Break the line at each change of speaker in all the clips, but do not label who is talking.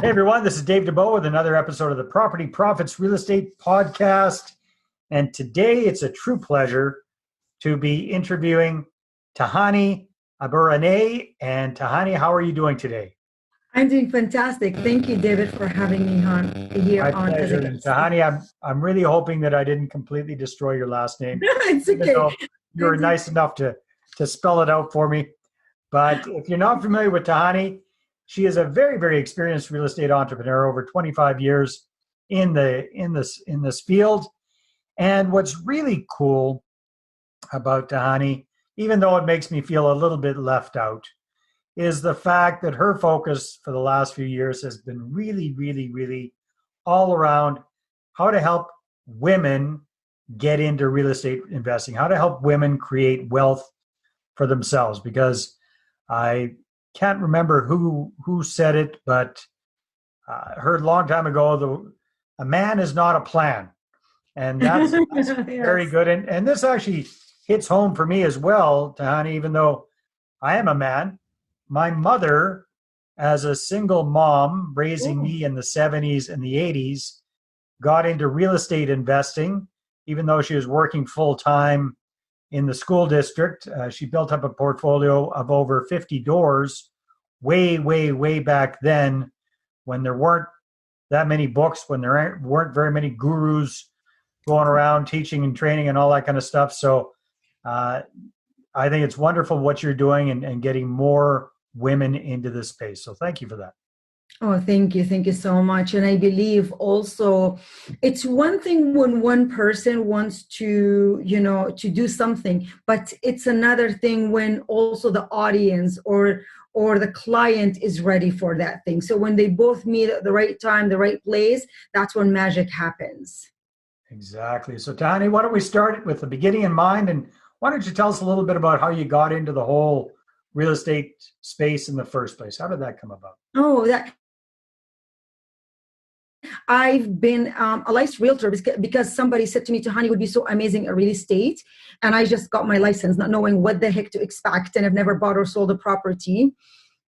Hey everyone, this is Dave Dubeau with another episode of the Property Profits Real Estate Podcast. And today it's a true pleasure to be interviewing Tahani Abunareh. And Tahani, how are you doing today?
I'm doing fantastic. Thank you, David, for having me on here
My
on as
pleasure.
a
And
guest.
Tahani, I'm really hoping that I didn't completely destroy your last name,
It's
even
okay.
though you were nice enough to spell it out for me. But if you're not familiar with Tahani, she is a very, very experienced real estate entrepreneur, over 25 years in this field. And what's really cool about Tahani, even though it makes me feel a little bit left out, is the fact that her focus for the last few years has been really, really, really all around how to help women get into real estate investing, how to help women create wealth for themselves. Because I can't remember who said it, but I heard a long time ago, a man is not a plan. And that's very
Yes.
good. And this actually hits home for me as well, Tahani, even though I am a man. My mother, as a single mom raising
Oh,
me in the 70s and the 80s, got into real estate investing, even though she was working full time in the school district. She built up a portfolio of over 50 doors way, way, way back then, when there weren't that many books, when there weren't very many gurus going around teaching and training and all that kind of stuff. So uh, I think it's wonderful what you're doing and getting more women into this space. So thank you for that.
oh, thank you. Thank you so much. And I believe also it's one thing when one person wants to, to do something, but it's another thing when also the audience or the client is ready for that thing. So when they both meet at the right time, the right place, that's when magic happens.
Exactly. So Tani, why don't we start with the beginning in mind, and why don't you tell us a little bit about how you got into the whole real estate space in the first place? How did that come about?
Oh, that I've been a licensed realtor because somebody said to me, Tahani would be so amazing at real estate. And I just got my license, not knowing what the heck to expect. And I've never bought or sold a property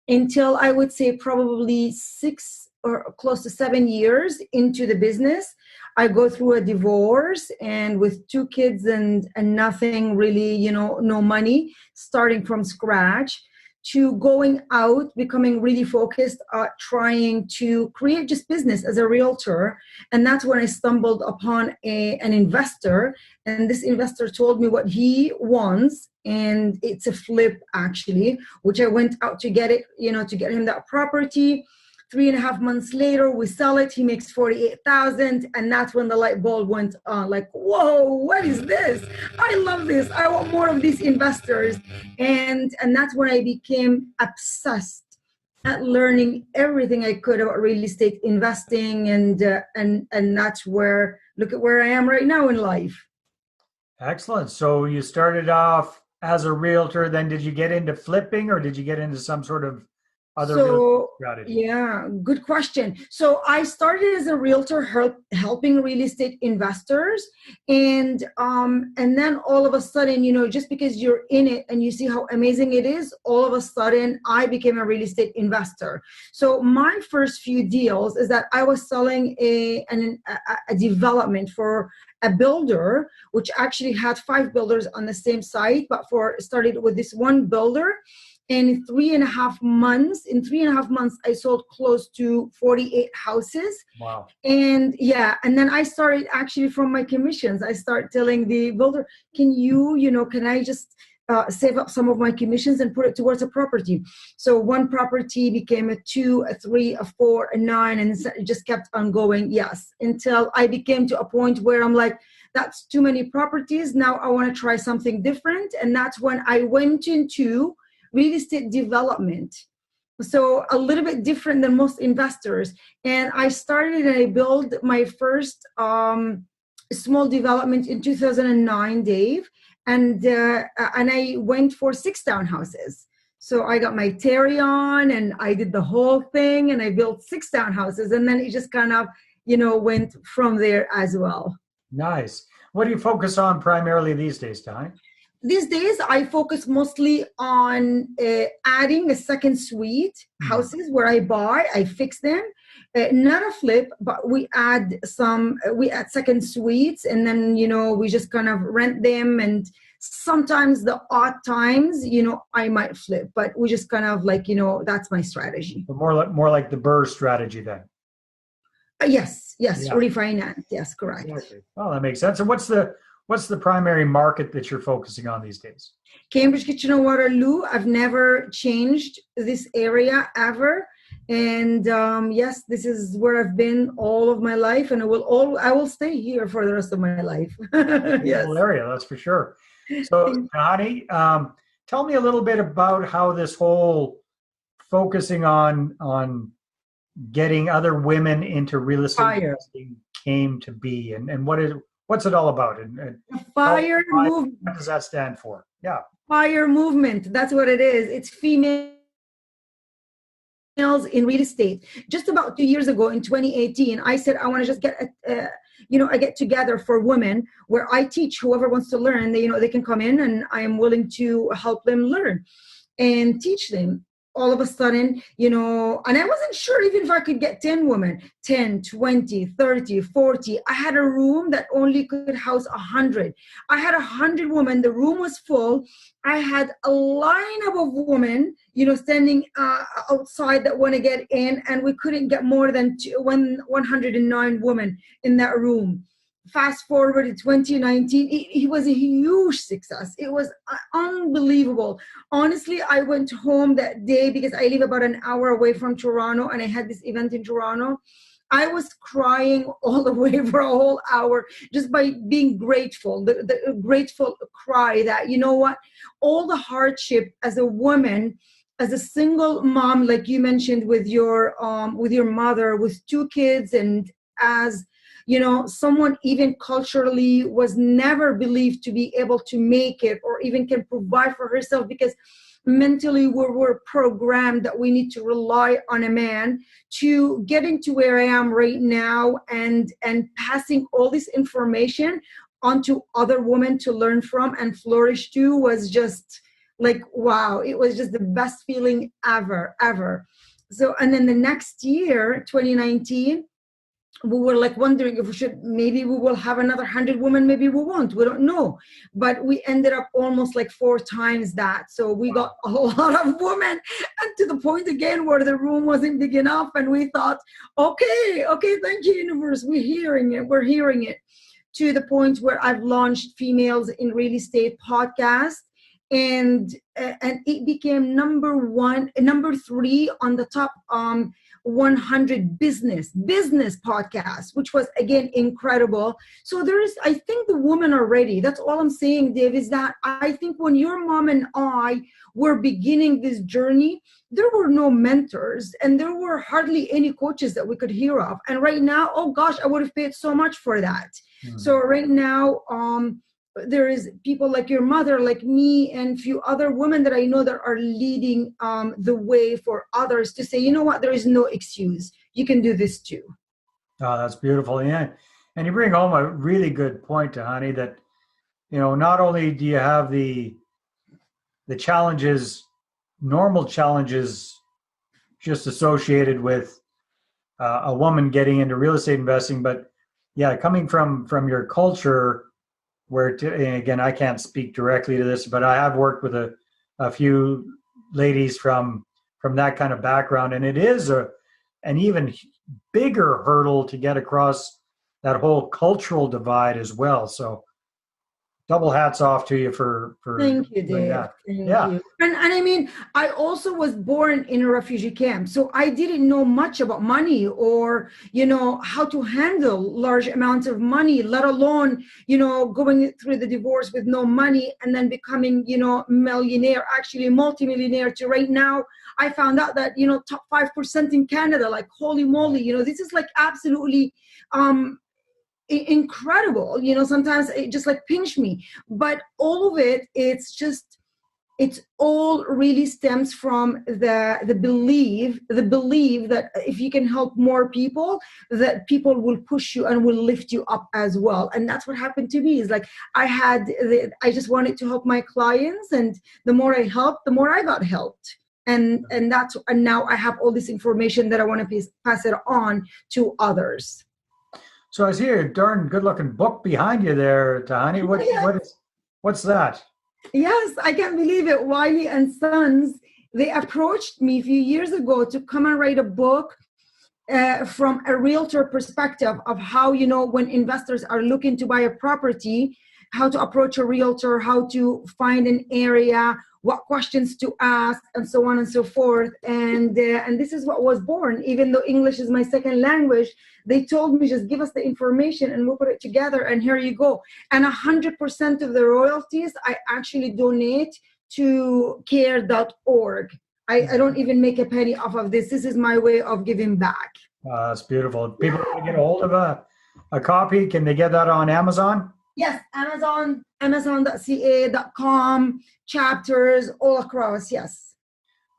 until I would say probably 6 or close to 7 years into the business. I go through a divorce and with 2 kids and nothing really, no money, starting from scratch to going out, becoming really focused, trying to create just business as a realtor. And that's when I stumbled upon an investor. And this investor told me what he wants. And it's a flip, actually, which I went out to get it, to get him that property. 3.5 months later, we sell it. He makes 48,000, and that's when the light bulb went on. Like, whoa, what is this? I love this. I want more of these investors, and that's when I became obsessed at learning everything I could about real estate investing, and that's where look at where I am right now in life.
Excellent. So you started off as a realtor, then did you get into flipping, or did you get into some sort of other real estate
So,
strategy?
yeah, good question. So I started as a realtor helping real estate investors, and then all of a sudden, just because you're in it and you see how amazing it is, all of a sudden I became a real estate investor. So my first few deals is that I was selling a development for a builder, which actually had 5 builders on the same site, but started with this one builder. And in 3.5 months, I sold close to 48 houses.
Wow.
And yeah, and then I started actually from my commissions. I start telling the builder, can I just save up some of my commissions and put it towards a property? So one property became a 2, a 3, a 4, a 9, and it just kept on going. Yes, until I became to a point where I'm like, that's too many properties. Now I want to try something different. And that's when I went into real estate development. So a little bit different than most investors. And I started and I built my first small development in 2009, Dave. And I went for 6 townhouses. So I got my Terry on and I did the whole thing and I built 6 townhouses. And then it just kind of, went from there as well.
Nice. What do you focus on primarily these days, Ty?
These days, I focus mostly on adding a second suite houses where I buy, I fix them, not a flip, but we add second suites, and then we just kind of rent them, and sometimes the odd times, I might flip, but we just kind of like that's my strategy.
But more like the Burr strategy then.
Yes,
Yeah.
refinance. Yes, correct.
Exactly. Well, that makes sense. And what's the primary market that you're focusing on these days?
Cambridge, Kitchener-Waterloo. I've never changed this area ever. And yes, this is where I've been all of my life, and I will stay here for the rest of my life. Yes.
Area, that's for sure. So, Tahani, tell me a little bit about how this whole focusing on getting other women into real estate investing came to be, and what's it all about? And
FIRE movement.
What does that stand for? Yeah.
FIRE movement. That's what it is. It's females in real estate. Just about 2 years ago in 2018, I said I want to just get a get together for women where I teach whoever wants to learn. They can come in, and I am willing to help them learn and teach them. All of a sudden, and I wasn't sure even if I could get 10 women, 10, 20, 30, 40. I had a room that only could house 100. I had 100 women. The room was full. I had a lineup of women, standing outside that want to get in, and we couldn't get more than 109 women in that room. Fast forward to 2019, it was a huge success. It was unbelievable. Honestly, I went home that day because I live about an hour away from Toronto, and I had this event in Toronto. I was crying all the way for a whole hour just by being grateful, the grateful cry that, all the hardship as a woman, as a single mom, like you mentioned with your mother, with 2 kids, and as someone even culturally was never believed to be able to make it or even can provide for herself, because mentally we're programmed that we need to rely on a man, to getting to where I am right now and passing all this information onto other women to learn from and flourish to was just like, wow, it was just the best feeling ever. So, and then the next year, 2019, we were like wondering if maybe we will have another 100 women, maybe we won't, we don't know. But we ended up almost like 4 times that. So we got a lot of women, and to the point again where the room wasn't big enough, and we thought, okay, thank you, universe, we're hearing it, to the point where I've launched Females in Real Estate podcast. And it became number 3 on the top 100 business podcast, which was again incredible. So I think the women are ready. That's all I'm saying, Dave, is that I think when your mom and I were beginning this journey, there were no mentors and there were hardly any coaches that we could hear of. And right now, oh gosh, I would have paid so much for that. So right now, there is people like your mother, like me, and a few other women that I know that are leading the way for others to say, you know what, there is no excuse. You can do this too.
Oh, that's beautiful. Yeah. And you bring home a really good point, Tahani, that, not only do you have the challenges, normal challenges just associated with a woman getting into real estate investing, but yeah, coming from your culture, where again, I can't speak directly to this, but I have worked with a few ladies from that kind of background, and it is an even bigger hurdle to get across that whole cultural divide as well. So double hats off to you for
thank you, Dave.
That.
Thank you. And I mean, I also was born in a refugee camp, so I didn't know much about money or how to handle large amounts of money, let alone going through the divorce with no money and then becoming millionaire, actually multimillionaire, to right now I found out that top 5% in Canada. Like, holy moly, this is like absolutely incredible. Sometimes it just like pinch me, but all of it's just It all really stems from the belief that if you can help more people, that people will push you and will lift you up as well. And that's what happened to me. Is like I just wanted to help my clients, and the more I helped, the more I got helped. And now I have all this information that I want to pass it on to others.
So I see a darn good-looking book behind you there, Tahani. What's that?
Yes, I can't believe it. Wiley and Sons, they approached me a few years ago to come and write a book from a realtor perspective of how, when investors are looking to buy a property, how to approach a realtor, how to find an area, what questions to ask, and so on and so forth. And this is what was born. Even though English is my second language, they told me, just give us the information and we'll put it together, and here you go. And 100% of the royalties I actually donate to care.org. I don't even make a penny off of this. This is my way of giving back.
That's beautiful. People can get a hold of a copy. Can they get that on Amazon?
Yes, Amazon.ca.com, chapters all across, yes.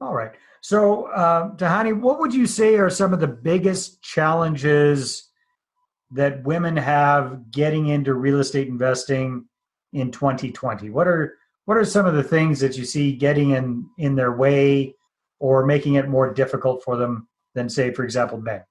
All right. So, Tahani, what would you say are some of the biggest challenges that women have getting into real estate investing in 2020? What are some of the things that you see getting in their way or making it more difficult for them than, say, for example, men?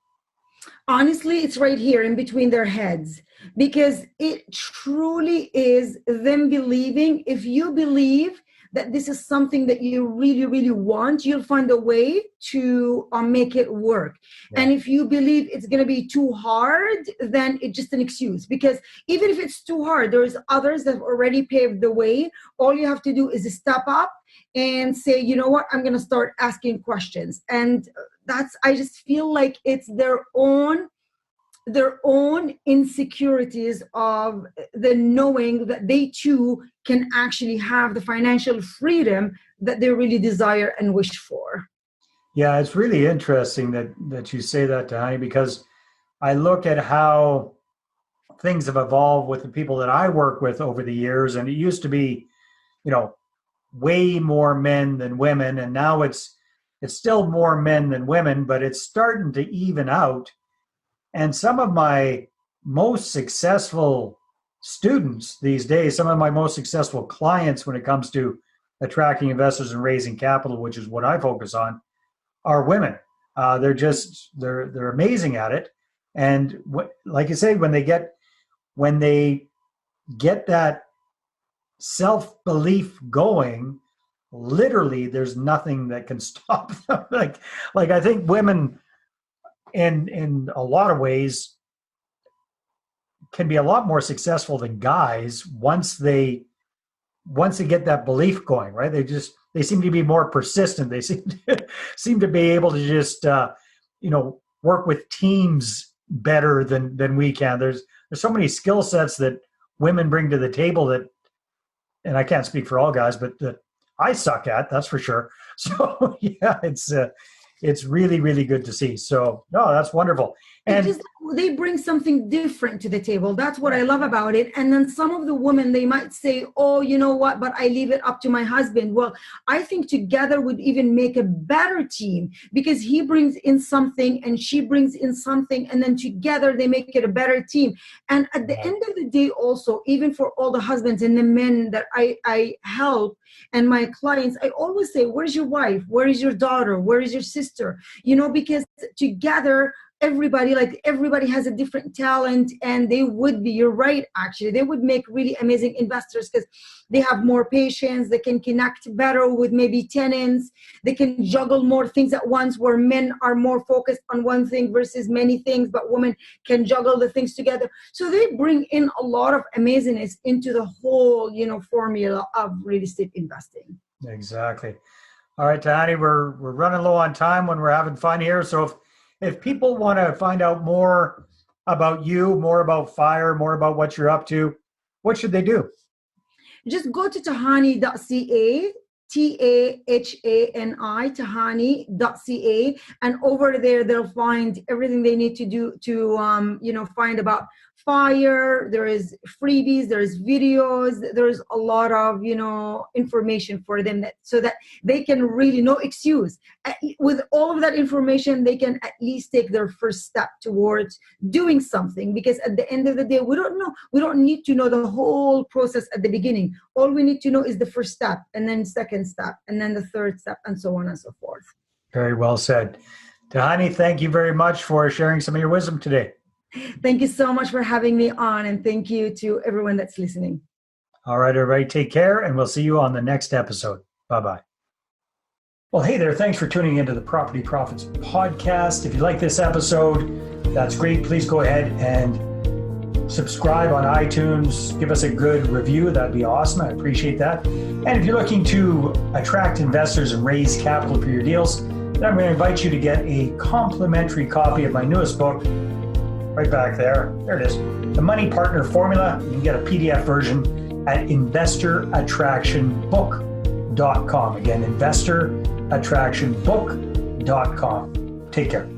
Honestly, it's right here in between their heads, because it truly is them believing. If you believe that this is something that you really, really want, you'll find a way to make it work. Yeah. And if you believe it's going to be too hard, then it's just an excuse. Because even if it's too hard, there's others that have already paved the way. All you have to do is step up and say, you know what, I'm going to start asking questions. And I just feel like it's their own insecurities of the knowing that they too can actually have the financial freedom that they really desire and wish for.
Yeah, it's really interesting that you say that, Tahani, because I look at how things have evolved with the people that I work with over the years, and it used to be, way more men than women, and now it's still more men than women, but it's starting to even out. And some of my most successful students these days, some of my most successful clients when it comes to attracting investors and raising capital, which is what I focus on, are women. They're amazing at it. And like you say, when they get that self-belief going, literally there's nothing that can stop them. like I think women in a lot of ways can be a lot more successful than guys once they get that belief going, right? They seem to be more persistent. They seem to be able to just work with teams better than we can. There's so many skill sets that women bring to the table that, and I can't speak for all guys, but that I suck at, that's for sure. So yeah, it's really, really good to see. So no, that's wonderful. And
they bring something different to the table. That's what I love about it. And then some of the women, they might say, oh, you know what, but I leave it up to my husband. Well, I think together would even make a better team, because he brings in something and she brings in something, and then together they make it a better team. And at the end of the day also, even for all the husbands and the men that I help and my clients, I always say, where's your wife? Where is your daughter? Where is your sister? Because together, everybody has a different talent, and you're right, actually, they would make really amazing investors, because they have more patience, they can connect better with maybe tenants, they can juggle more things at once, where men are more focused on one thing versus many things, but women can juggle the things together. So they bring in a lot of amazingness into the whole, formula of real estate investing.
Exactly. All right, Tahani, we're running low on time when we're having fun here. So if people want to find out more about you, more about FIRE, more about what you're up to, what should they do?
Just go to tahani.ca, Tahani, tahani.ca, and over there they'll find everything they need to do to find about fire, there is freebies, there is videos, there is a lot of, information for them so that they can really, no excuse. With all of that information, they can at least take their first step towards doing something, because at the end of the day, we don't need to know the whole process at the beginning. All we need to know is the first step, and then second step, and then the third step, and so on and so forth.
Very well said. Tahani, thank you very much for sharing some of your wisdom today.
Thank you so much for having me on, and thank you to everyone that's listening.
All right, everybody, take care, and we'll see you on the next episode. Bye-bye. Well, hey there. Thanks for tuning into the Property Profits podcast. If you like this episode, that's great. Please go ahead and subscribe on iTunes. Give us a good review. That'd be awesome. I appreciate that. And if you're looking to attract investors and raise capital for your deals, then I'm going to invite you to get a complimentary copy of my newest book, right back there. There it is. The Money Partner Formula. You can get a PDF version at investorattractionbook.com. Again, investorattractionbook.com. Take care.